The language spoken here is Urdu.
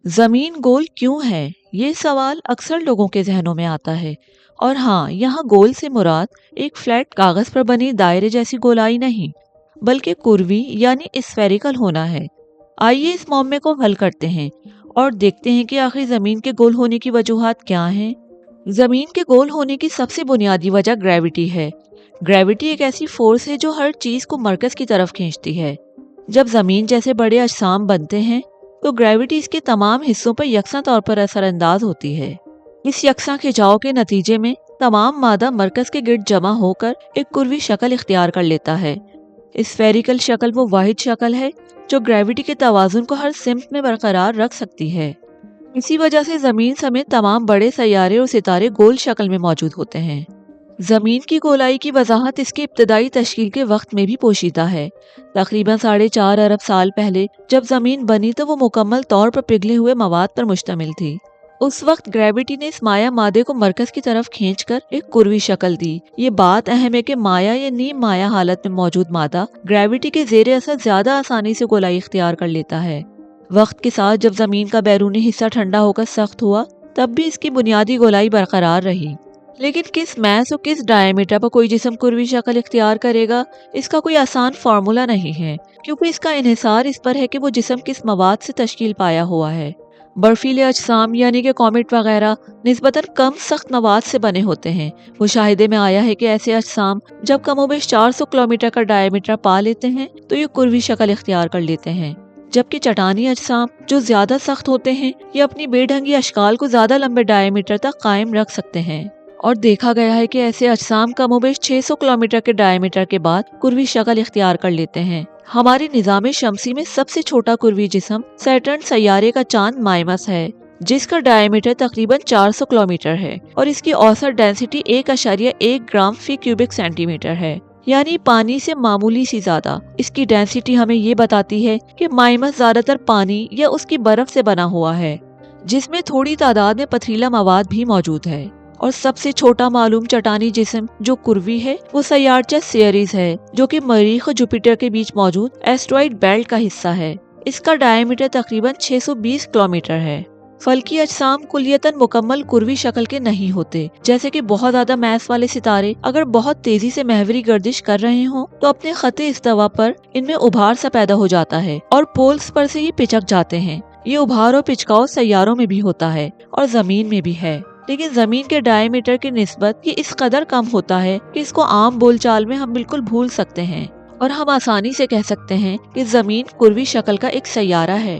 زمین گول کیوں ہے؟ یہ سوال اکثر لوگوں کے ذہنوں میں آتا ہے۔ اور ہاں، یہاں گول سے مراد ایک فلیٹ کاغذ پر بنی دائرے جیسی گولائی نہیں، بلکہ کروی یعنی اسفیریکل ہونا ہے۔ آئیے اس معمے کو حل کرتے ہیں اور دیکھتے ہیں کہ آخر زمین کے گول ہونے کی وجوہات کیا ہیں۔ زمین کے گول ہونے کی سب سے بنیادی وجہ گریوٹی ہے۔ گریوٹی ایک ایسی فورس ہے جو ہر چیز کو مرکز کی طرف کھینچتی ہے۔ جب زمین جیسے بڑے اجسام بنتے ہیں تو گریوٹی اس کے تمام حصوں پر یکساں طور پر اثر انداز ہوتی ہے۔ اس یکساں کھنچاؤ کے نتیجے میں تمام مادہ مرکز کے گرد جمع ہو کر ایک کروی شکل اختیار کر لیتا ہے۔ اسفیریکل شکل وہ واحد شکل ہے جو گریوٹی کے توازن کو ہر سمت میں برقرار رکھ سکتی ہے۔ اسی وجہ سے زمین سمیت تمام بڑے سیارے اور ستارے گول شکل میں موجود ہوتے ہیں۔ زمین کی گولائی کی وضاحت اس کی ابتدائی تشکیل کے وقت میں بھی پوشیدہ ہے۔ تقریباً 4.5 ارب سال پہلے جب زمین بنی تو وہ مکمل طور پر پگھلے ہوئے مواد پر مشتمل تھی۔ اس وقت گریوٹی نے اس مائع مادے کو مرکز کی طرف کھینچ کر ایک کروی شکل دی۔ یہ بات اہم ہے کہ مائع یا نیم مائع حالت میں موجود مادہ گریوٹی کے زیر اثر زیادہ آسانی سے گولائی اختیار کر لیتا ہے۔ وقت کے ساتھ جب زمین کا بیرونی حصہ ٹھنڈا ہو کر سخت ہوا، تب بھی اس کی بنیادی گولائی برقرار رہی۔ لیکن کس میس اور کس ڈائیمیٹر پر کوئی جسم کروی شکل اختیار کرے گا، اس کا کوئی آسان فارمولا نہیں ہے، کیونکہ اس کا انحصار اس پر ہے کہ وہ جسم کس مواد سے تشکیل پایا ہوا ہے۔ برفیلے اجسام یعنی کہ کومیٹ وغیرہ نسبتاً کم سخت مواد سے بنے ہوتے ہیں۔ مشاہدے میں آیا ہے کہ ایسے اجسام جب کم و بیش 400 کلومیٹر کا ڈائیمیٹر پا لیتے ہیں تو یہ کروی شکل اختیار کر لیتے ہیں، جبکہ چٹانی اجسام جو زیادہ سخت ہوتے ہیں یہ اپنی بے ڈھنگی اشکال کو زیادہ لمبے ڈائیمیٹر تک قائم رکھ سکتے ہیں۔ اور دیکھا گیا ہے کہ ایسے اجسام کم و بیش 600 کلومیٹر کے ڈائیمیٹر کے بعد کروی شکل اختیار کر لیتے ہیں۔ ہمارے نظام شمسی میں سب سے چھوٹا کروی جسم سیٹرن سیارے کا چاند مائمس ہے، جس کا ڈائیمیٹر تقریباً 400 کلومیٹر ہے اور اس کی اوسط ڈینسٹی 1.1 گرام فی کیوبک سینٹی میٹر ہے، یعنی پانی سے معمولی سی زیادہ۔ اس کی ڈینسٹی ہمیں یہ بتاتی ہے کہ مائمس زیادہ تر پانی یا اس کی برف سے بنا ہوا ہے، جس میں تھوڑی تعداد میں پتھریلا مواد بھی موجود ہے۔ اور سب سے چھوٹا معلوم چٹانی جسم جو کروی ہے وہ سیارچہ سیریز ہے، جو کہ مریخ اور جوپیٹر کے بیچ موجود ایسٹرائڈ بیلٹ کا حصہ ہے۔ اس کا ڈائیمیٹر تقریباً 620 کلومیٹر ہے۔ فلکی اجسام کلیتاً مکمل کروی شکل کے نہیں ہوتے، جیسے کہ بہت زیادہ میس والے ستارے اگر بہت تیزی سے محوری گردش کر رہے ہوں تو اپنے خط استوا پر ان میں ابھار سا پیدا ہو جاتا ہے اور پولز پر سے یہ پچک جاتے ہیں۔ یہ ابھار اور پچکاؤ سیاروں میں بھی ہوتا ہے اور زمین میں بھی ہے، لیکن زمین کے ڈائیمیٹر کی نسبت یہ اس قدر کم ہوتا ہے کہ اس کو عام بول چال میں ہم بالکل بھول سکتے ہیں اور ہم آسانی سے کہہ سکتے ہیں کہ زمین کروی شکل کا ایک سیارہ ہے۔